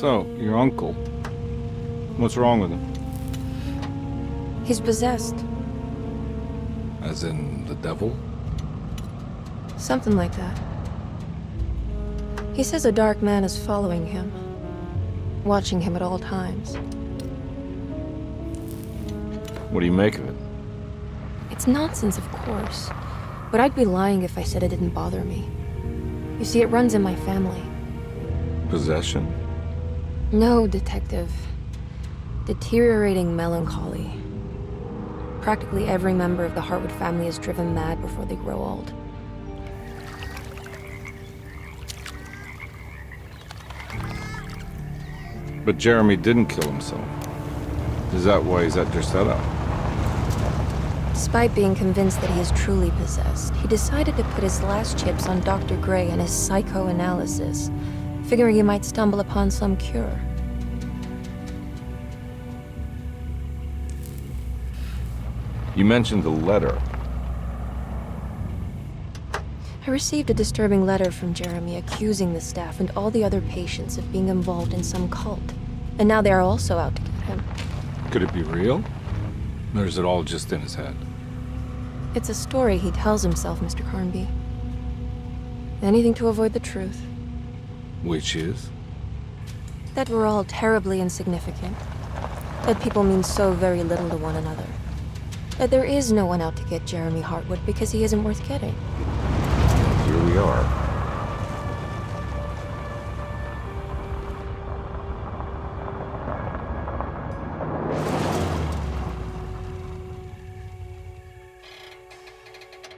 So, your uncle. What's wrong with him? He's possessed. As in the devil? Something like that. He says a dark man is following him, watching him at all times. What do you make of it? It's nonsense, of course, but I'd be lying if I said it didn't bother me. You see, it runs in my family. Possession? No, Detective. Deteriorating melancholy. Practically every member of the Hartwood family is driven mad before they grow old. But Jeremy didn't kill himself. Is that why he's at your setup? Despite being convinced that he is truly possessed, he decided to put his last chips on Dr. Gray and his psychoanalysis, figuring he might stumble upon some cure. You mentioned the letter. I received a disturbing letter from Jeremy accusing the staff and all the other patients of being involved in some cult. And now they are also out to get him. Could it be real? Or is it all just in his head? It's a story he tells himself, Mr. Carnby. Anything to avoid the truth. Which is? That we're all terribly insignificant. That people mean so very little to one another. That there is no one out to get Jeremy Hartwood because he isn't worth getting. Here we are.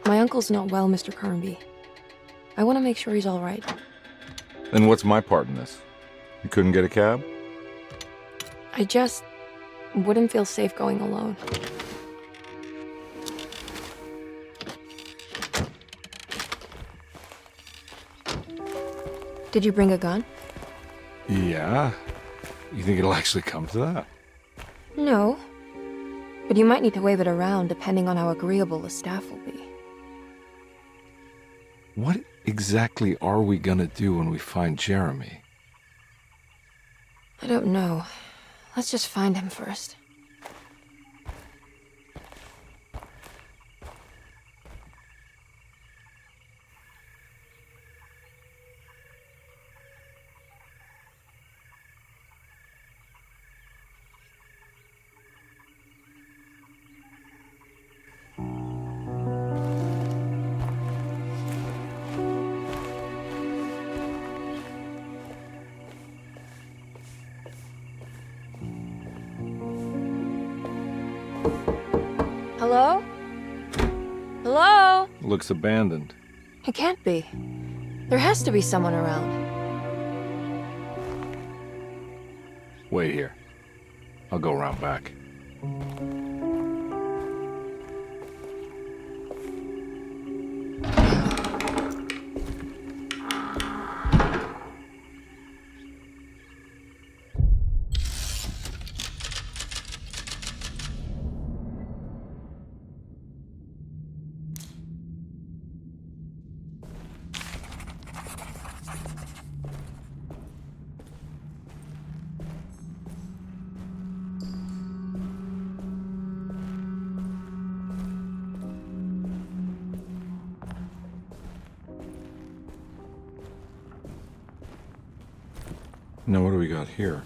My uncle's not well, Mr. Carnby. I want to make sure he's all right. Then what's my part in this? You couldn't get a cab? I just wouldn't feel safe going alone. Did you bring a gun? Yeah. You think it'll actually come to that? No. But you might need to wave it around depending on how agreeable the staff will be. What exactly are we gonna do when we find Jeremy? I don't know. Let's just find him first. Hello? Hello? Looks abandoned. It can't be. There has to be someone around. Wait here. I'll go around back. Now what do we got here?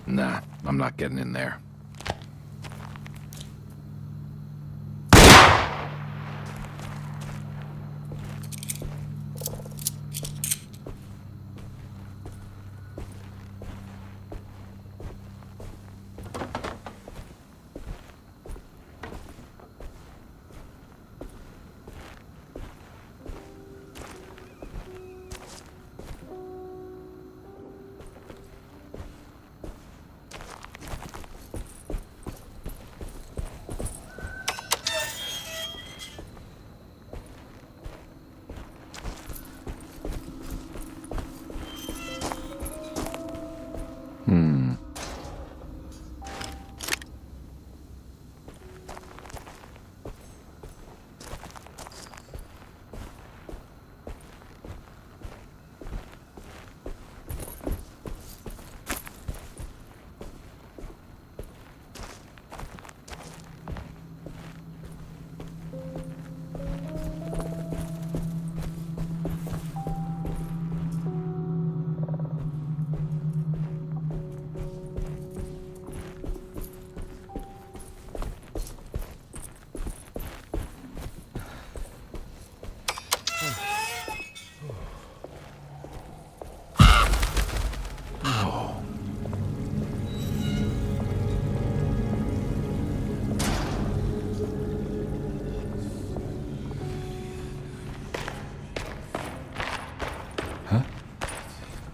Nah, I'm not getting in there.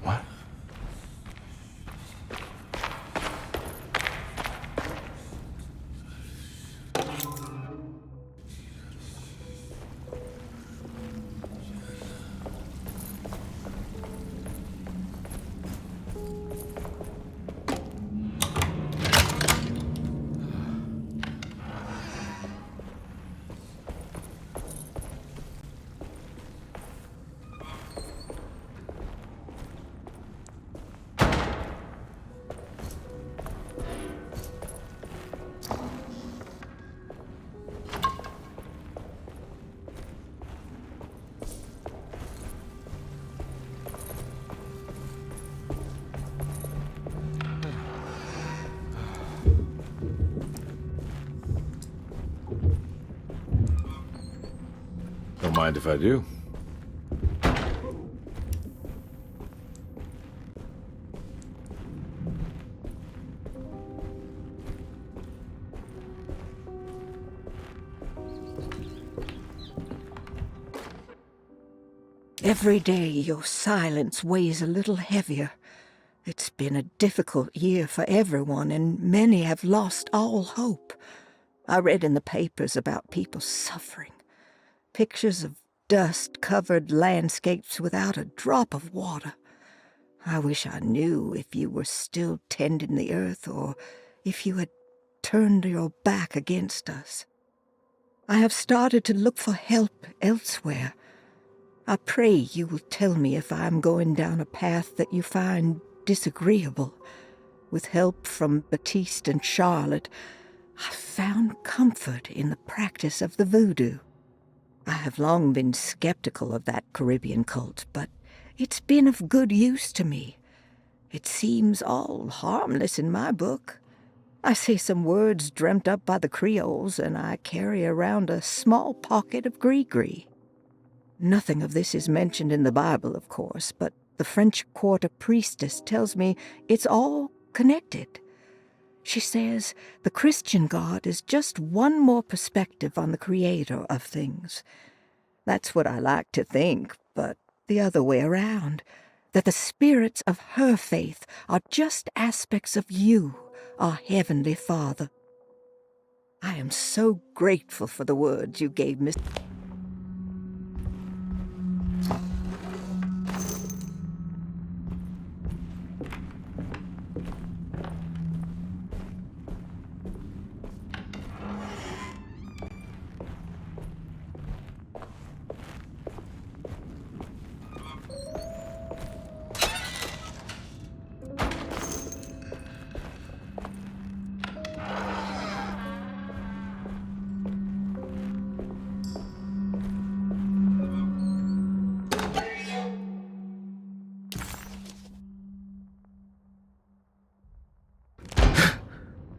What? Don't mind if I do. Every day your silence weighs a little heavier. It's been a difficult year for everyone, and many have lost all hope. I read in the papers about people suffering. Pictures of dust-covered landscapes without a drop of water. I wish I knew if you were still tending the earth or if you had turned your back against us. I have started to look for help elsewhere. I pray you will tell me if I am going down a path that you find disagreeable. With help from Baptiste and Charlotte, I found comfort in the practice of the voodoo. I have long been skeptical of that Caribbean cult, but it's been of good use to me. It seems all harmless in my book. I say some words dreamt up by the Creoles, and I carry around a small pocket of gree-gree. Nothing of this is mentioned in the Bible, of course, but the French Quarter priestess tells me it's all connected. She says the Christian God is just one more perspective on the creator of things. That's what I like to think, but the other way around, that the spirits of her faith are just aspects of you, our Heavenly Father. I am so grateful for the words you gave Miss...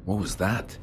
What was that?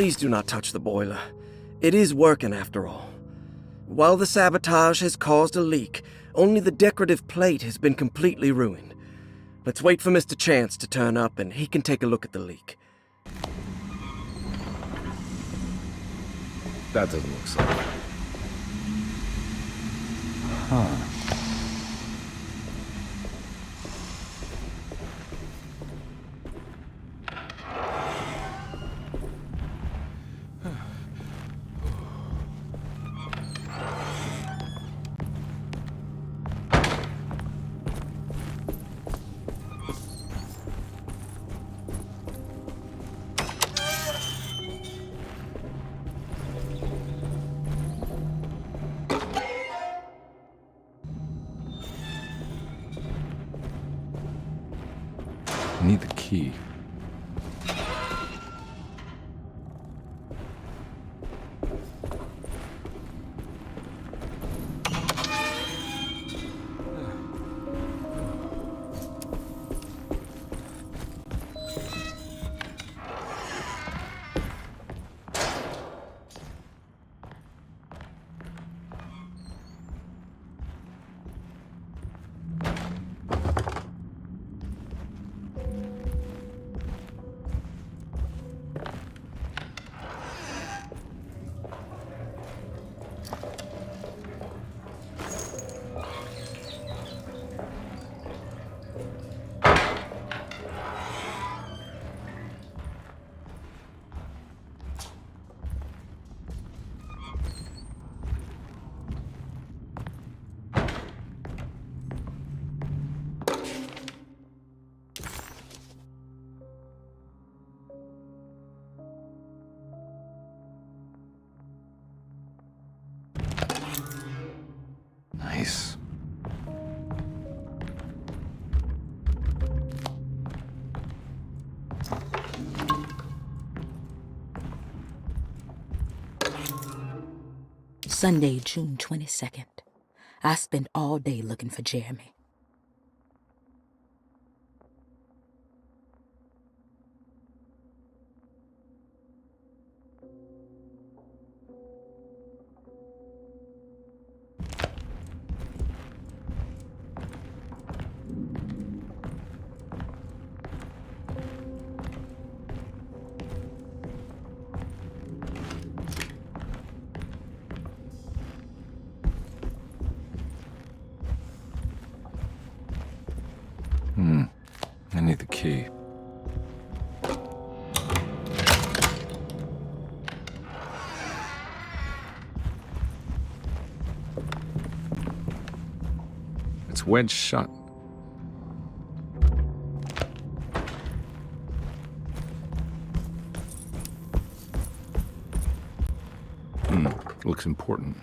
Please do not touch the boiler. It is working after all. While the sabotage has caused a leak, only the decorative plate has been completely ruined. Let's wait for Mr. Chance to turn up and he can take a look at the leak. That doesn't look so. Huh. I need the key. Nice. Sunday, June 22nd. I spent all day looking for Jeremy. I need the key. It's wedged shut. Looks important.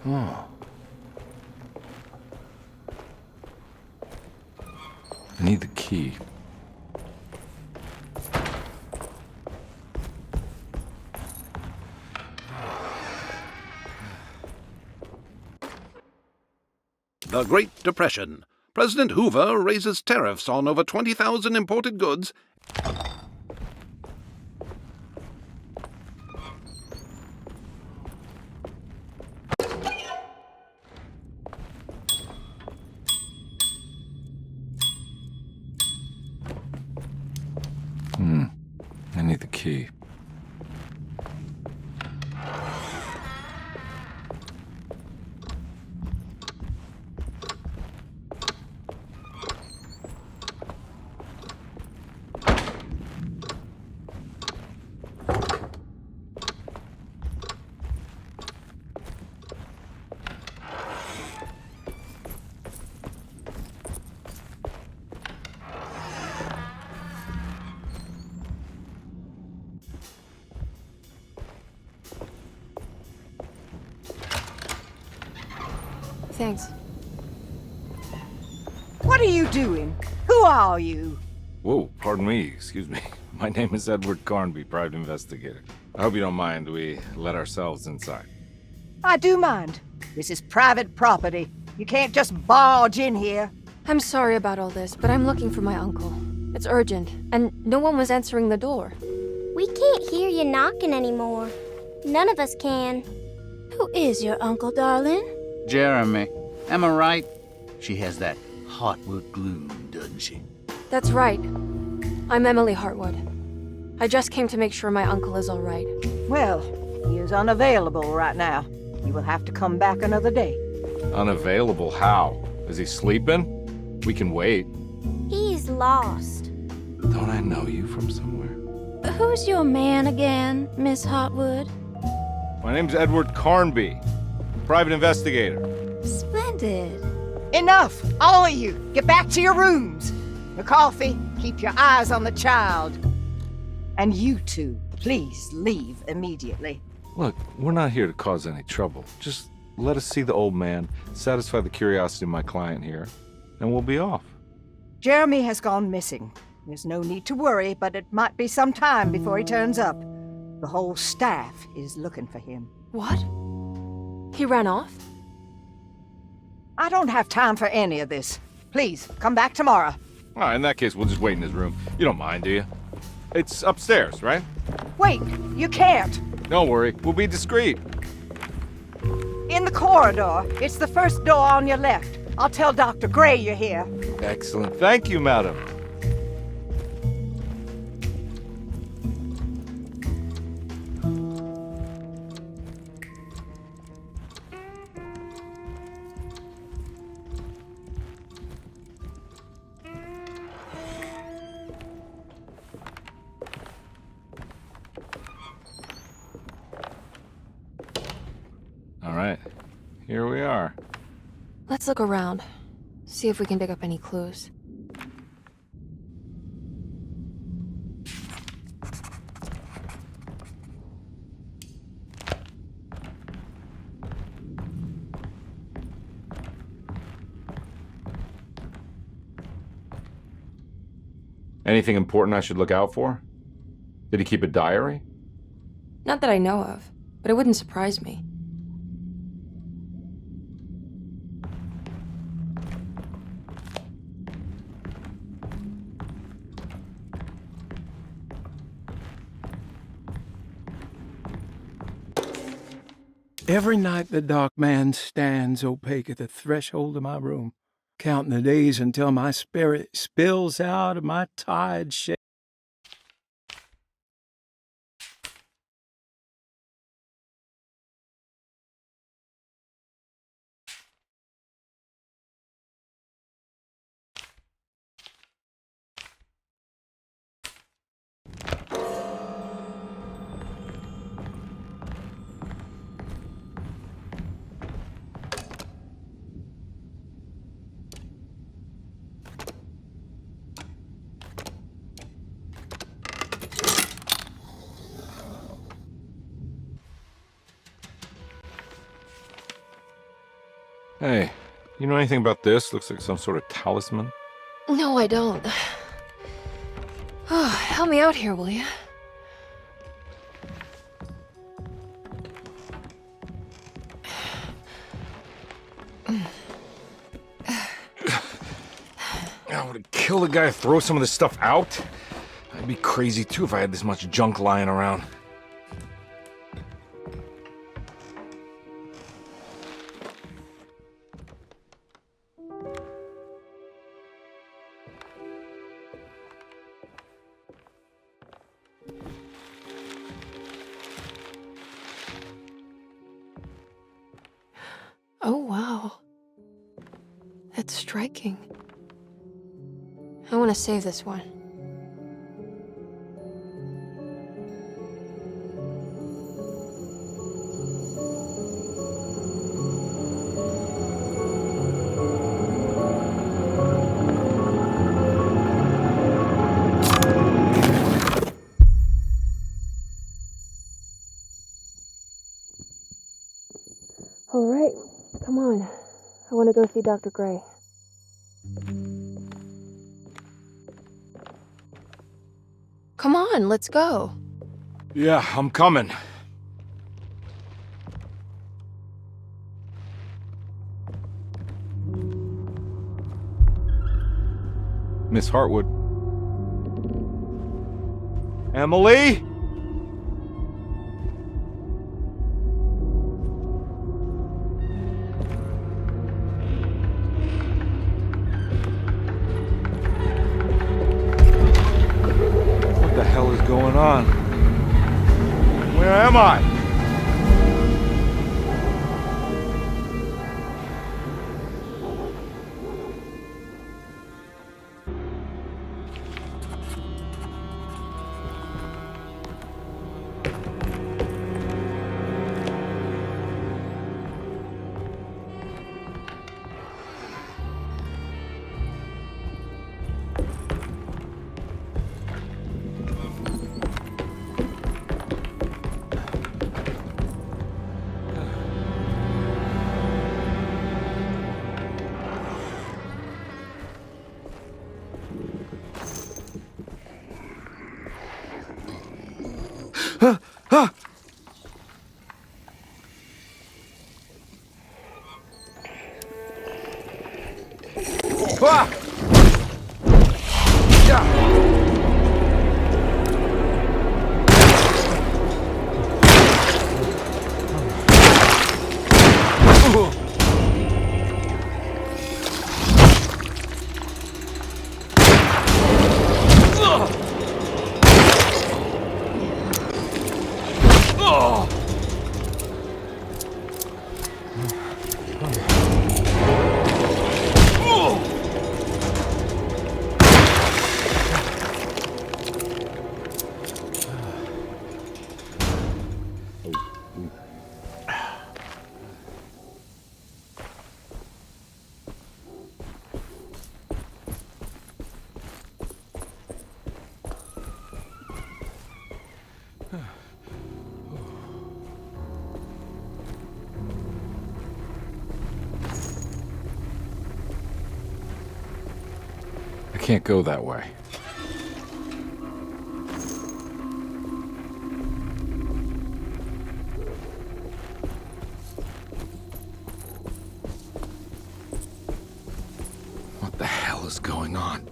Oh. I need the key. The Great Depression. President Hoover raises tariffs on over 20,000 imported goods. I need the key. Thanks. What are you doing? Who are you? Whoa, pardon me, excuse me. My name is Edward Carnby, private investigator. I hope you don't mind we let ourselves inside. I do mind. This is private property. You can't just barge in here. I'm sorry about all this, but I'm looking for my uncle. It's urgent, and no one was answering the door. We can't hear you knocking anymore. None of us can. Who is your uncle, darling? Jeremy. Am I right? She has that Heartwood gloom, doesn't she? That's right. I'm Emily Hartwood. I just came to make sure my uncle is all right. Well, he is unavailable right now. You will have to come back another day. Unavailable how? Is he sleeping? We can wait. He's lost. Don't I know you from somewhere? Who's your man again, Miss Hartwood? My name's Edward Carnby, private investigator. Splendid. Enough! All of you! Get back to your rooms! McCarthy, keep your eyes on the child. And you two, please leave immediately. Look, we're not here to cause any trouble. Just let us see the old man, satisfy the curiosity of my client here, and we'll be off. Jeremy has gone missing. There's no need to worry, but it might be some time before he turns up. The whole staff is looking for him. What? He ran off? I don't have time for any of this. Please, come back tomorrow. All right, in that case, we'll just wait in his room. You don't mind, do you? It's upstairs, right? Wait, you can't. Don't worry, we'll be discreet. In the corridor. It's the first door on your left. I'll tell Dr. Gray you're here. Excellent. Thank you, madam. All right, here we are. Let's look around. See if we can dig up any clues. Anything important I should look out for? Did he keep a diary? Not that I know of, but it wouldn't surprise me. Every night the dark man stands opaque at the threshold of my room, counting the days until my spirit spills out of my tired shape. Hey, you know anything about this? Looks like some sort of talisman. No, I don't. Oh, help me out here, will you? I would kill the guy, throw some of this stuff out. I'd be crazy too if I had this much junk lying around. Oh, wow. That's striking. I want to save this one. All right, come on. I want to go see Dr. Gray. Come on, let's go. Yeah, I'm coming. Miss Hartwood. Emily? What the hell is going on? Where am I? Ah! I can't go that way. What the hell is going on?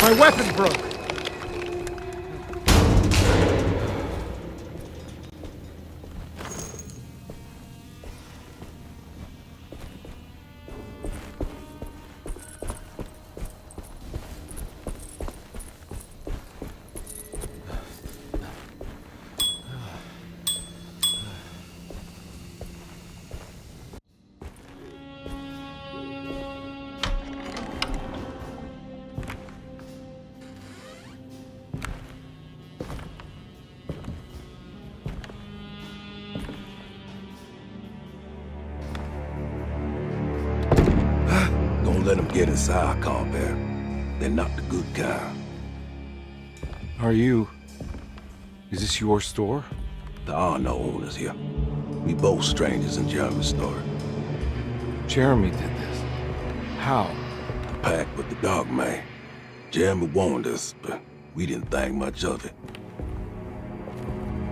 My weapon broke. Don't let them get inside, compare. They're not the good kind. Is this your store? There are no owners here. We both strangers in Jeremy's store. Jeremy did this. How? The pact with the dog man. Jeremy warned us, but we didn't think much of it.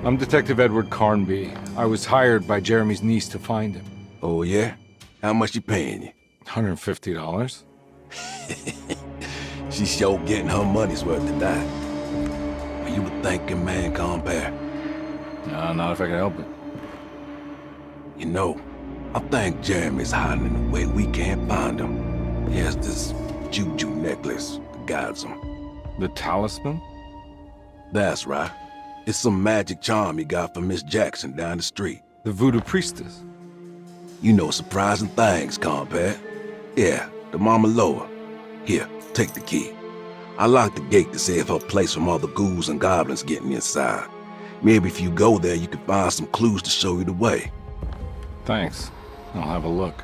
I'm Detective Edward Carnby. I was hired by Jeremy's niece to find him. Oh, yeah? How much she paying you? $150. She's sure getting her money's worth tonight. Are you a thinking man, compare? No, not if I can help it. You know, I think Jeremy's hiding in a way we can't find him. He has this juju necklace that guides him. The talisman? That's right. It's some magic charm he got from Miss Jackson down the street. The voodoo priestess? You know surprising things, compare. Yeah, the Mama Loa. Here, take the key. I locked the gate to save her place from all the ghouls and goblins getting inside. Maybe if you go there, you can find some clues to show you the way. Thanks. I'll have a look.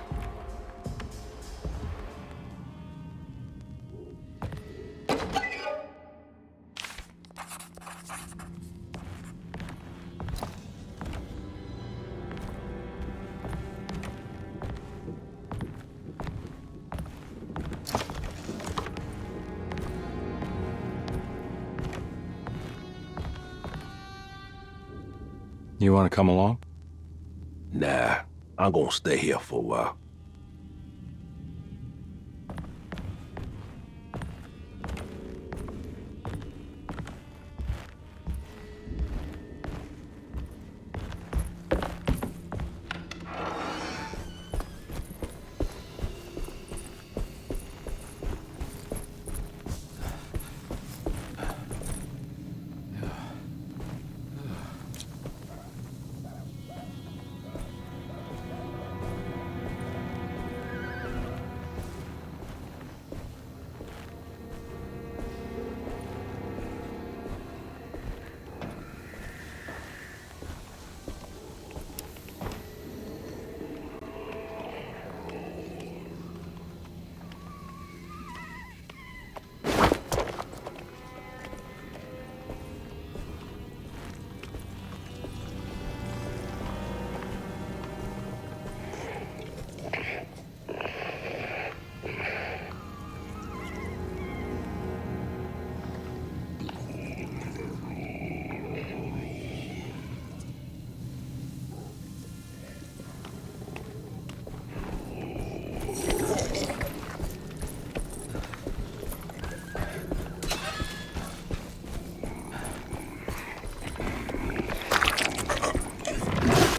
You want to come along? Nah, I'm gonna stay here for a while.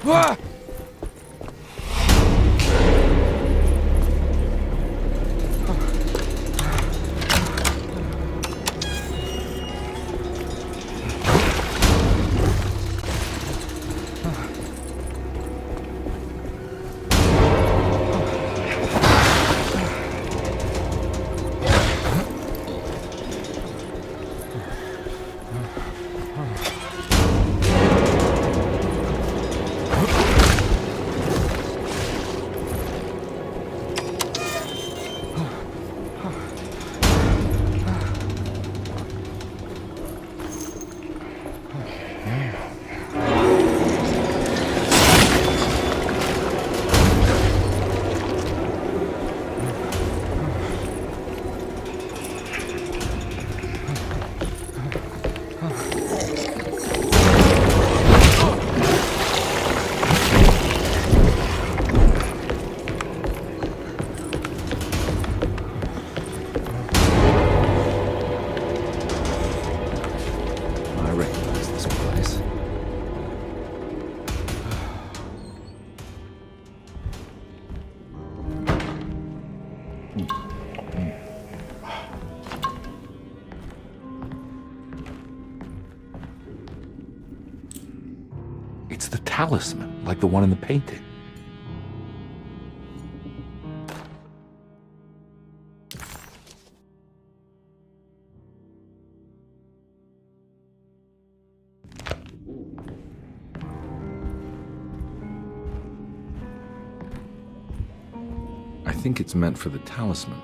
Ah! It's the talisman, like the one in the painting. I think it's meant for the talisman.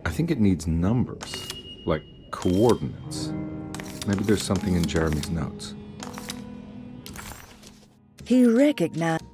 I think it needs numbers, like coordinates. Maybe there's something in Jeremy's notes. He recognized.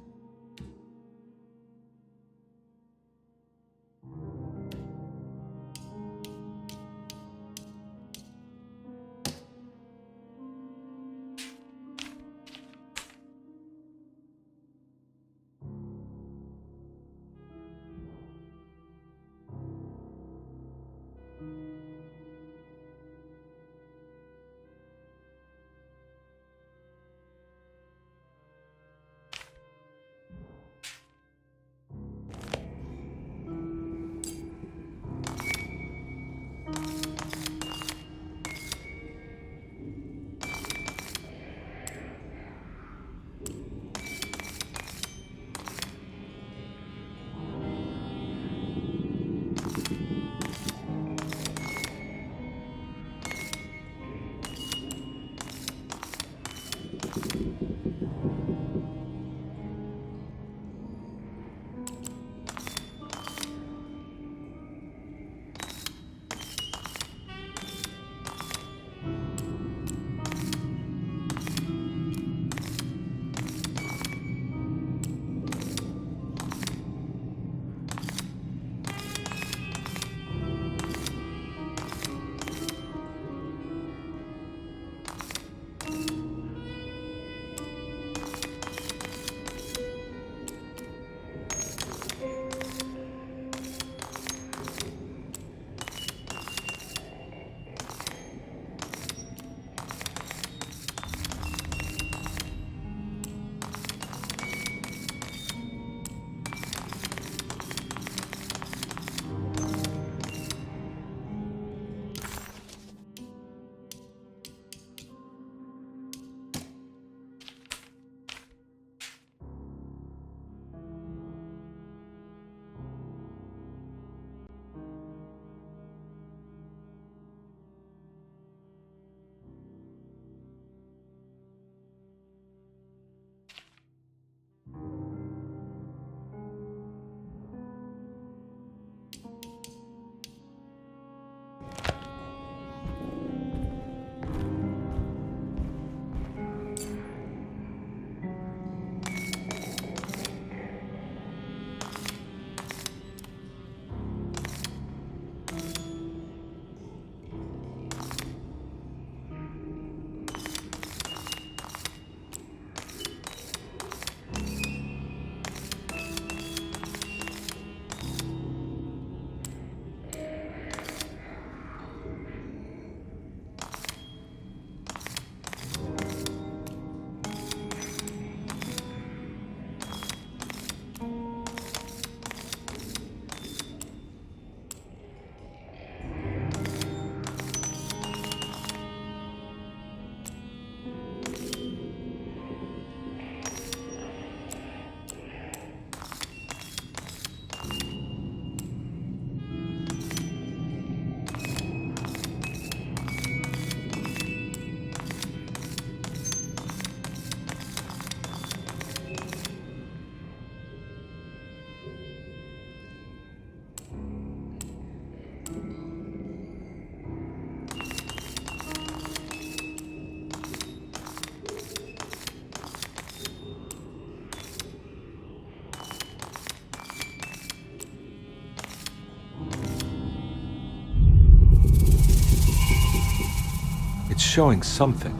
It's showing something.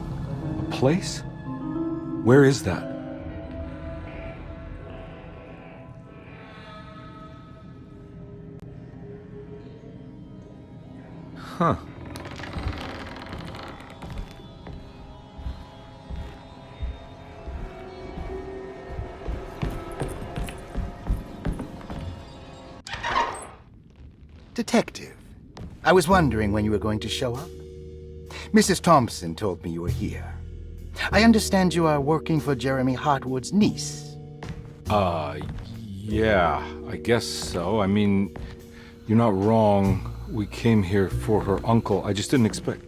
A place? Where is that? Huh. Detective, I was wondering when you were going to show up. Mrs. Thompson told me you were here. I understand you are working for Jeremy Hartwood's niece. Yeah, I guess so. I mean, you're not wrong. We came here for her uncle. I just didn't expect...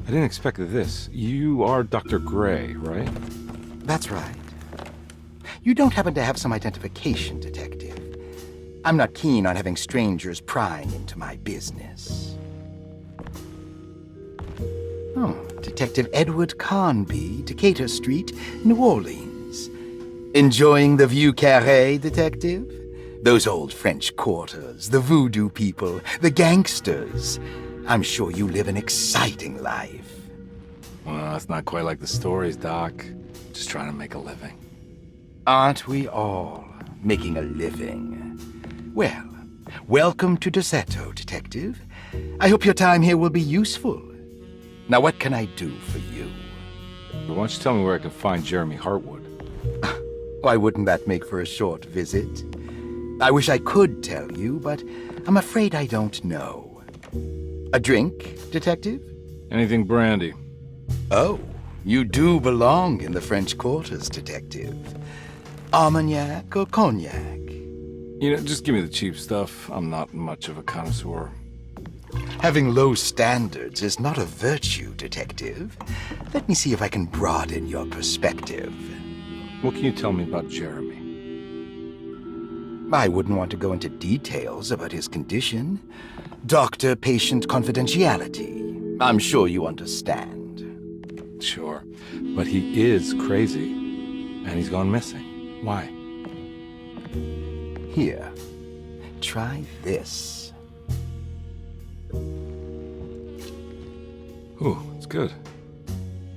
I didn't expect this. You are Dr. Gray, right? That's right. You don't happen to have some identification, Detective. I'm not keen on having strangers prying into my business. Oh, Detective Edward Carnby, Decatur Street, New Orleans. Enjoying the Vieux Carré, Detective? Those old French quarters, the voodoo people, the gangsters. I'm sure you live an exciting life. Well, it's not quite like the stories, Doc. Just trying to make a living. Aren't we all making a living? Well, welcome to Deseto, Detective. I hope your time here will be useful. Now, what can I do for you? Why don't you tell me where I can find Jeremy Hartwood? Why wouldn't that make for a short visit? I wish I could tell you, but I'm afraid I don't know. A drink, Detective? Anything brandy. Oh, you do belong in the French quarters, Detective. Armagnac or cognac? You know, just give me the cheap stuff. I'm not much of a connoisseur. Having low standards is not a virtue, Detective. Let me see if I can broaden your perspective. What can you tell me about Jeremy? I wouldn't want to go into details about his condition. Doctor-patient confidentiality. I'm sure you understand. Sure, but he is crazy, and he's gone missing. Why? Here, try this. Ooh, it's good.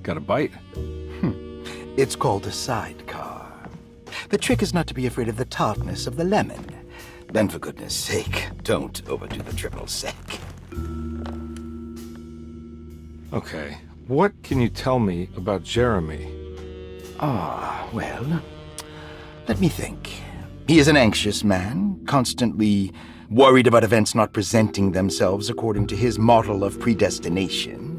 Got a bite? It's called a sidecar. The trick is not to be afraid of the tartness of the lemon. Then, for goodness sake, don't overdo the triple sec. Okay, what can you tell me about Jeremy? Well, let me think. He is an anxious man, constantly worried about events not presenting themselves according to his model of predestination.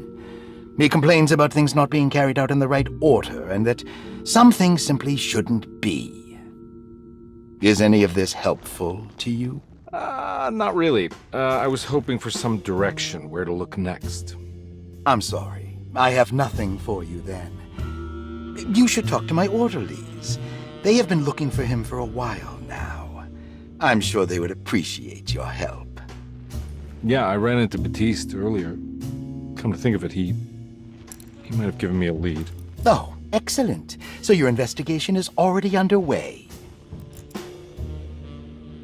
He complains about things not being carried out in the right order, and that some things simply shouldn't be. Is any of this helpful to you? Not really. I was hoping for some direction, where to look next. I'm sorry. I have nothing for you then. You should talk to my orderlies. They have been looking for him for a while now. I'm sure they would appreciate your help. Yeah, I ran into Batiste earlier. Come to think of it, he might have given me a lead. Oh, excellent. So your investigation is already underway.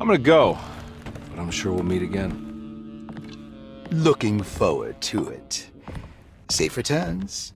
I'm gonna go, but I'm sure we'll meet again. Looking forward to it. Safe returns.